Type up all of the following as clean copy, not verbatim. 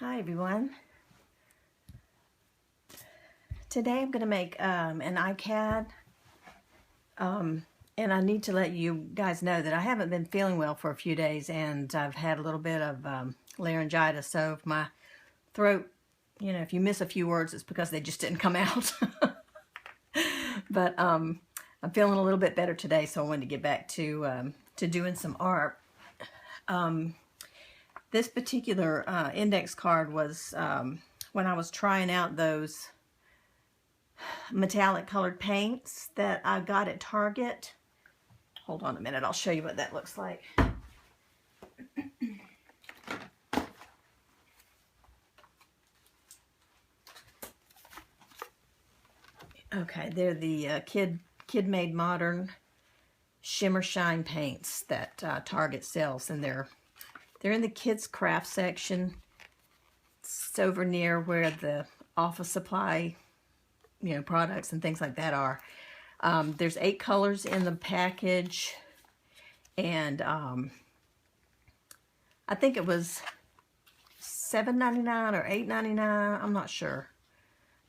Hi everyone. Today I'm going to make an iCad, and I need to let you guys know that I haven't been feeling well for a few days, and I've had a little bit of laryngitis, so if my throat, if you miss a few words, it's because they just didn't come out. But I'm feeling a little bit better today, so I wanted to get back to doing some art. This particular index card was when I was trying out those metallic colored paints that I got at Target. Hold on a minute, I'll show you what that looks like. Okay, they're the kid-made modern shimmer shine paints that Target sells, and they're in the kids craft section. It's over near where the office supply products and things like that are. There's 8 colors in the package, and I think it was $7.99 or $8.99. I'm not sure,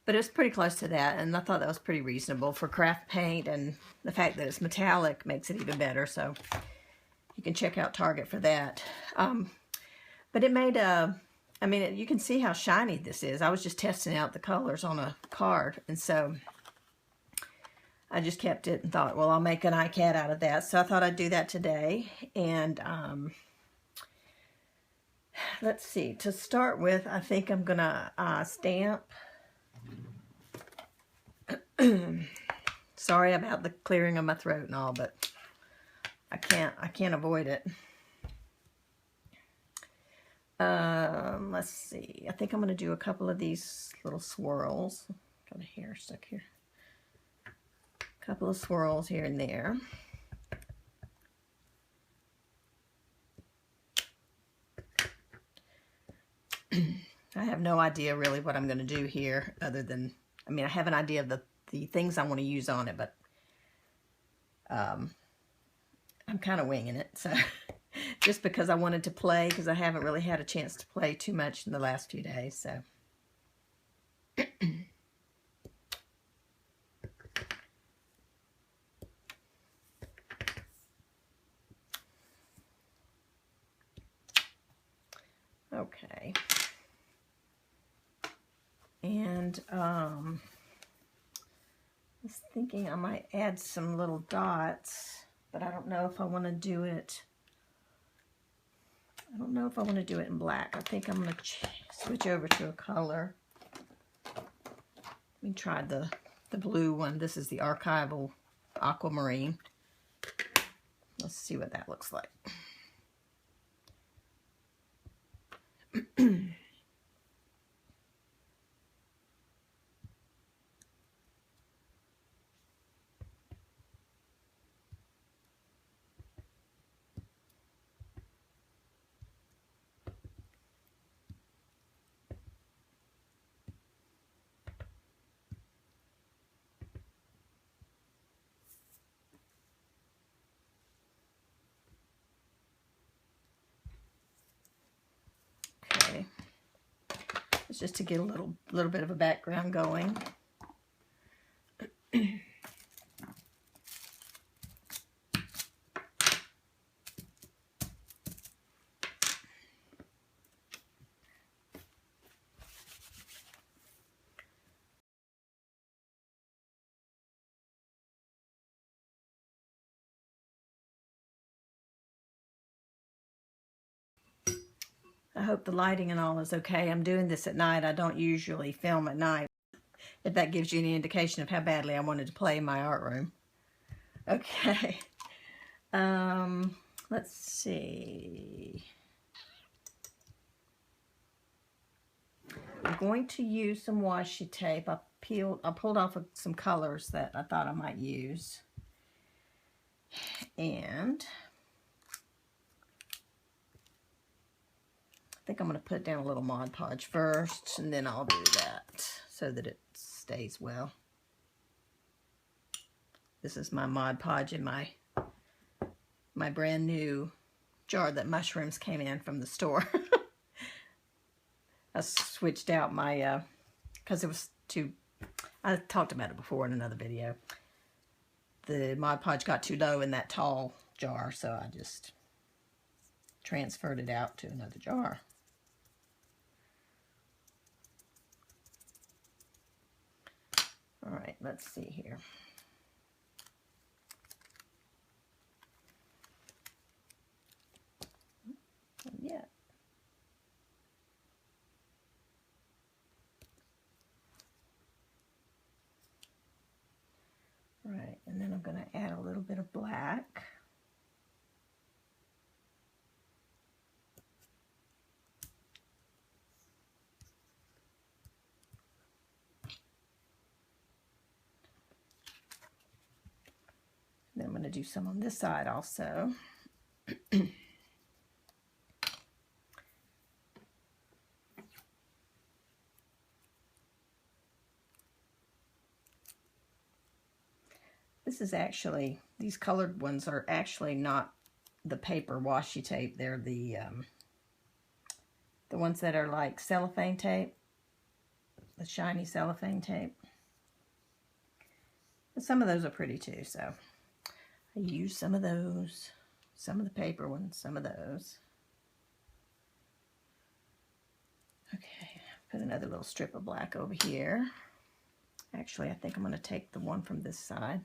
but it was pretty close to that, and I thought that was pretty reasonable for craft paint, and the fact that it's metallic makes it even better, so you can check out Target for that. But it made you can see how shiny this is. I was just testing out the colors on a card, and so I just kept it and thought, well, I'll make an iCad out of that. So I thought I'd do that today. And let's see, to start with, I think I'm gonna stamp. Sorry about the clearing of my throat and all, but I can't avoid it. Let's see, I think I'm going to do a couple of these little swirls. Got a hair stuck here. A couple of swirls here and there. I have no idea really what I'm going to do here, other than, I have an idea of the things I want to use on it, but I'm kind of winging it, so just because I wanted to play, because I haven't really had a chance to play too much in the last few days, so. Okay. And I was thinking I might add some little dots, but I don't know if I want to do it. I don't know if I want to do it in black. I think I'm going to switch over to a color. Let me try the blue one. This is the Archival Aquamarine. Let's see what that looks like. It's just to get a little bit of a background going. I hope the lighting and all is okay. I'm doing this at night. I don't usually film at night, if that gives you any indication of how badly I wanted to play in my art room. Okay. Let's see. I'm going to use some washi tape. I pulled off some colors that I thought I might use. And I think I'm going to put down a little Mod Podge first, and then I'll do that so that it stays well. This is my Mod Podge in my brand new jar that mushrooms came in from the store. I switched out my, because it was too, I talked about it before in another video. The Mod Podge got too low in that tall jar, so I just transferred it out to another jar. All right, let's see here. Yeah. Right, and then I'm going to add a little bit of black. Then I'm going to do some on this side also. This is actually, these colored ones are actually not the paper washi tape. They're the ones that are like cellophane tape, the shiny cellophane tape. But some of those are pretty too, so I use some of those, some of the paper ones, some of those. Okay, put another little strip of black over here. Actually, I think I'm going to take the one from this side.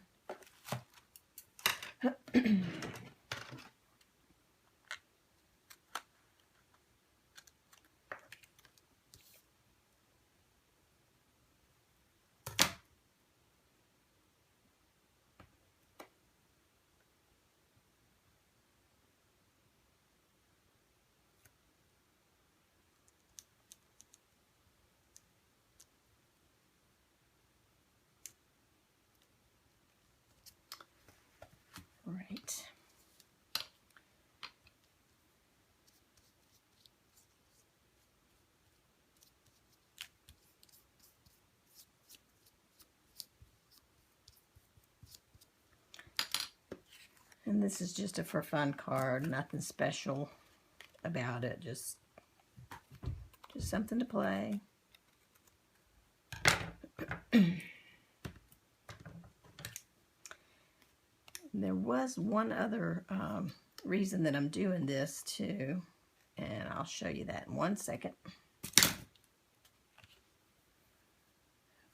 Right. And this is just a for fun card, nothing special about it, just something to play. There was one other reason that I'm doing this too, and I'll show you that in 1 second.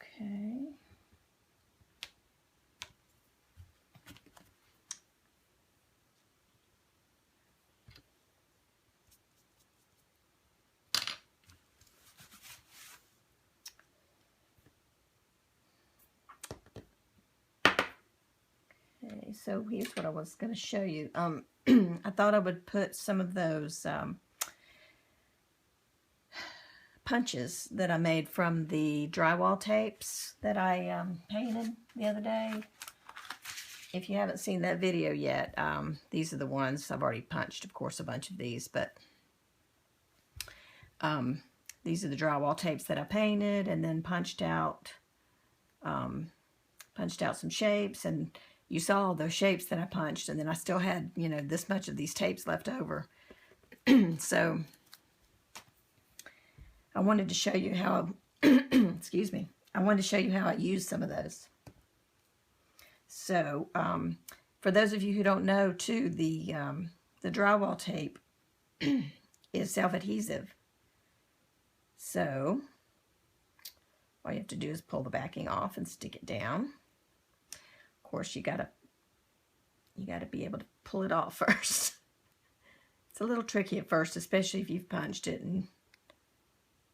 Okay. Okay, so here's what I was going to show you. I thought I would put some of those punches that I made from the drywall tapes that I painted the other day. If you haven't seen that video yet, these are the ones. I've already punched, of course, a bunch of these, but these are the drywall tapes that I painted and then punched out some shapes, and you saw those shapes that I punched, and then I still had, you know, this much of these tapes left over. So I wanted to show you how, excuse me, I wanted to show you how I used some of those. So for those of you who don't know too, the drywall tape is self-adhesive. So all you have to do is pull the backing off and stick it down. Of course, you gotta be able to pull it off first. It's a little tricky at first, especially if you've punched it and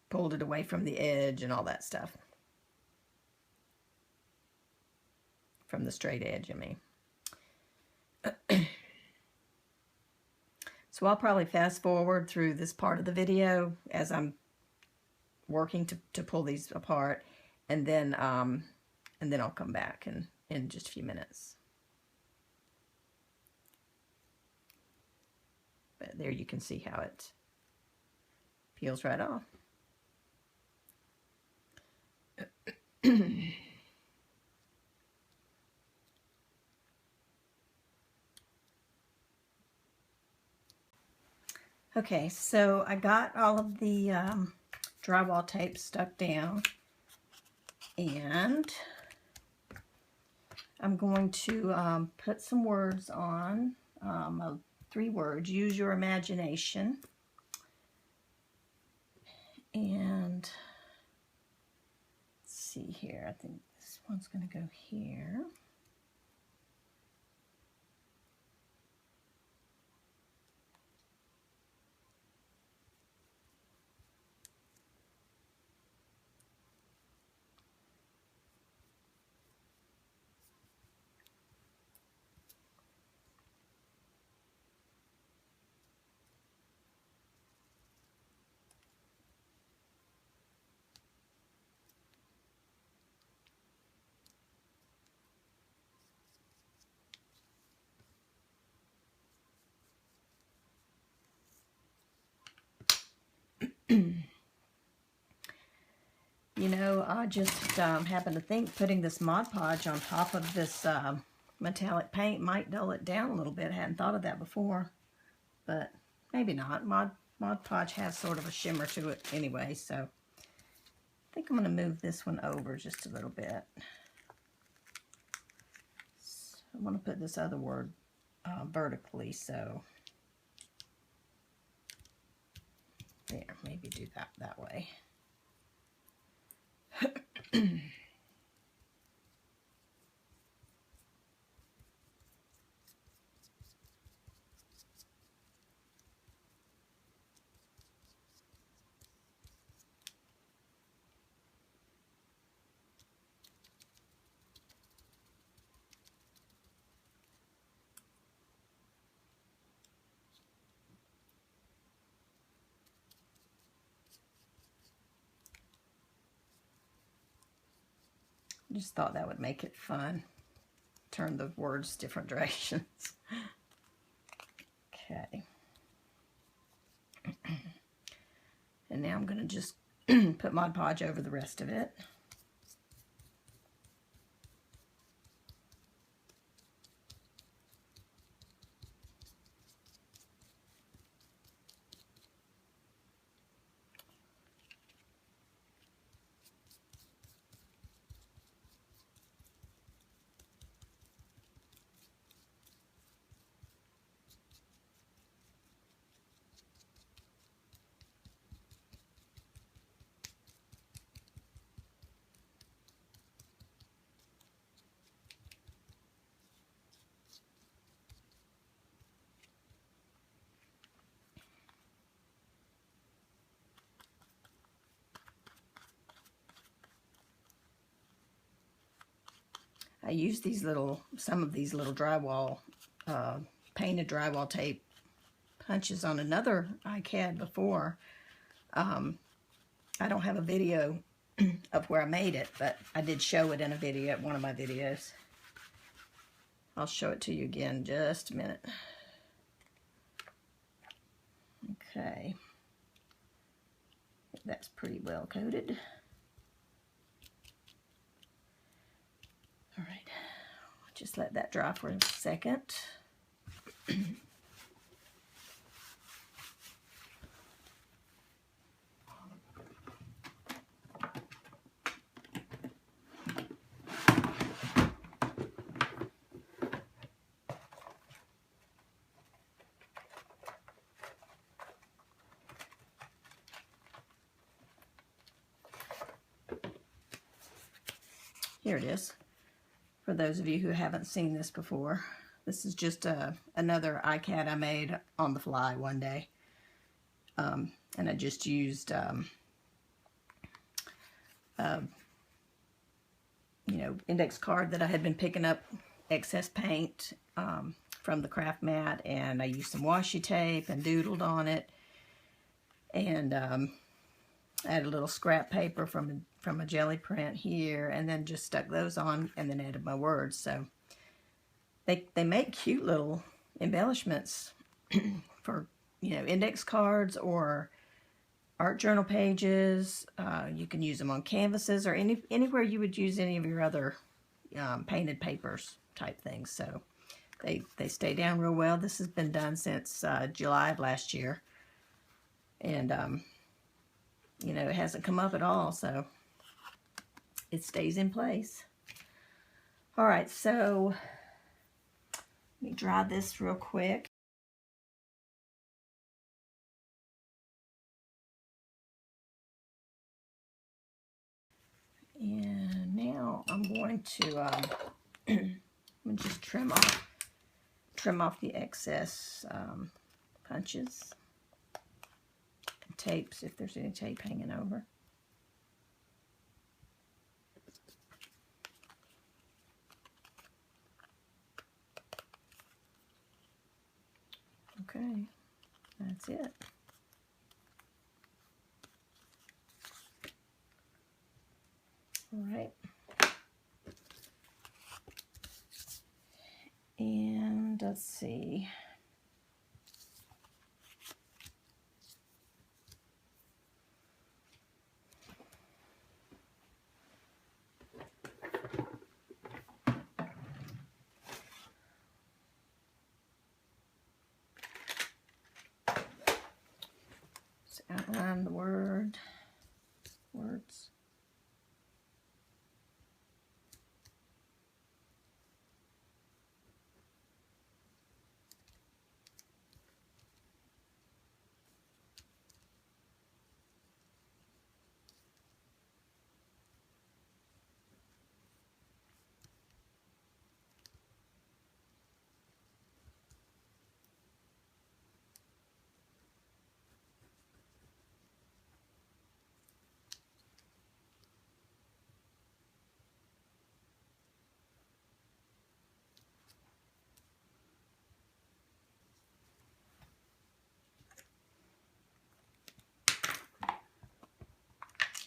pulled it away from the edge and all that stuff. From the straight edge, I mean. So I'll probably fast forward through this part of the video as I'm working to pull these apart, and then I'll come back in just a few minutes. But there you can see how it peels right off. Okay, so I got all of the drywall tape stuck down, and I'm going to put some words on, 3 words. Use your imagination. And let's see here. I think this one's going to go here. You know, I just happened to think putting this Mod Podge on top of this metallic paint might dull it down a little bit. I hadn't thought of that before, but maybe not. Mod Podge has sort of a shimmer to it anyway, so I think I'm going to move this one over just a little bit. So I want to put this other word vertically, so there, maybe do that way. Just thought that would make it fun. Turn the words different directions. Okay. And now I'm going to just put Mod Podge over the rest of it. I used some of these little drywall, painted drywall tape punches on another iCAD before. I don't have a video of where I made it, but I did show it in a video, one of my videos. I'll show it to you again in just a minute. Okay. That's pretty well coated. All right, just let that dry for a second. Here it is. For those of you who haven't seen this before, this is just another iCAD I made on the fly one day. And I just used, index card that I had been picking up excess paint from the craft mat, and I used some washi tape and doodled on it, and added a little scrap paper from a jelly print here, and then just stuck those on, and then added my words. So they make cute little embellishments for index cards or art journal pages. You can use them on canvases or anywhere you would use any of your other painted papers type things. So they stay down real well. This has been done since July of last year, and you know, it hasn't come up at all, so it stays in place. All right, so let me dry this real quick. And now I'm going to I'm gonna just trim off the excess punches and tapes if there's any tape hanging over. Okay, that's it. All right. And let's see. Let's outline the words.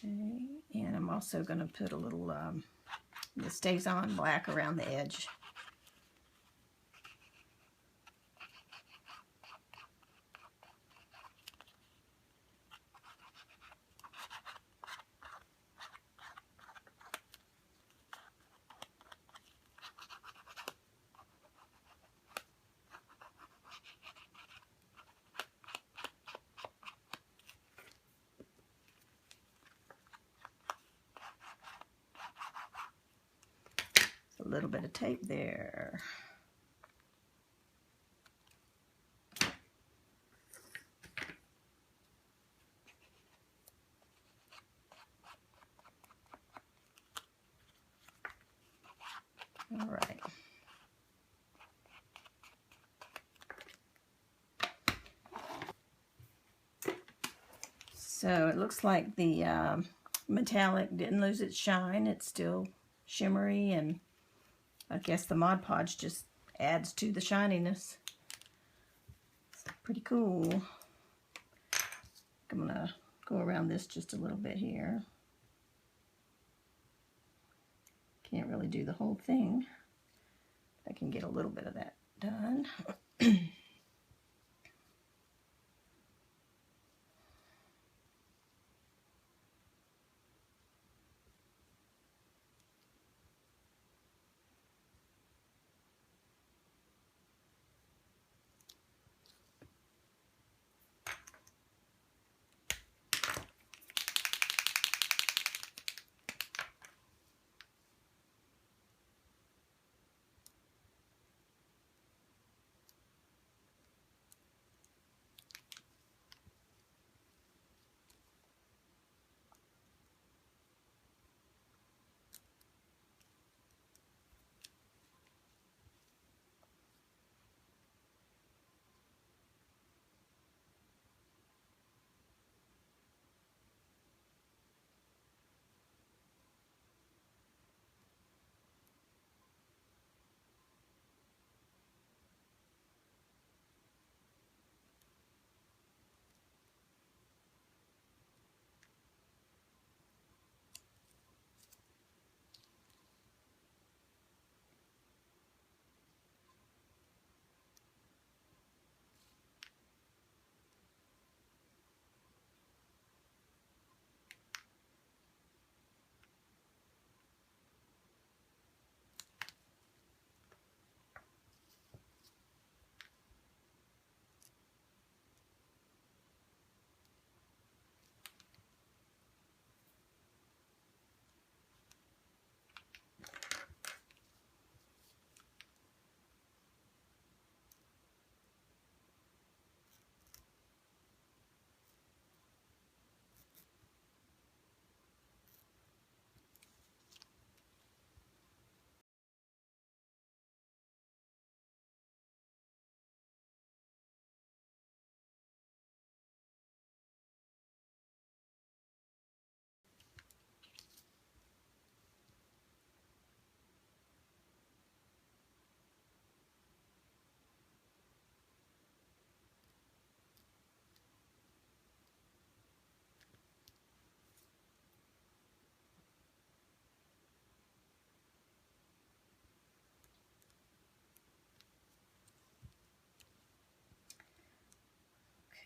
Okay, and I'm also going to put a little this stays on black around the edge. A little bit of tape there. All right. So it looks like the metallic didn't lose its shine. It's still shimmery, and I guess the Mod Podge just adds to the shininess. It's pretty cool. I'm gonna go around this just a little bit here. Can't really do the whole thing. I can get a little bit of that done.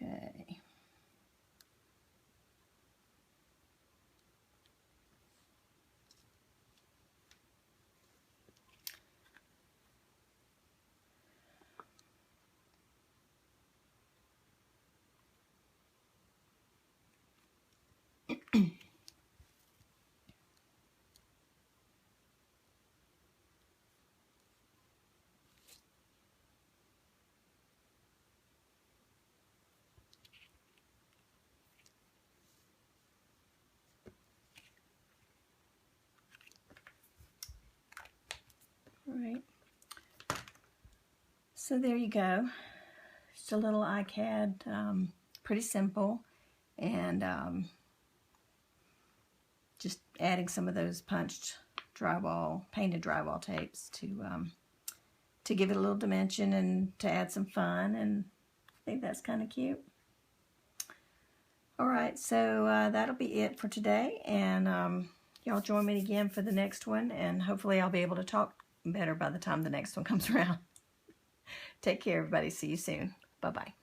Okay. All right. So there you go. Just a little iCAD, pretty simple, and just adding some of those punched painted drywall tapes to give it a little dimension and to add some fun, and I think that's kind of cute. All right, so that'll be it for today, and y'all join me again for the next one, and hopefully I'll be able to talk better by the time the next one comes around. Take care, everybody. See you soon. Bye-bye.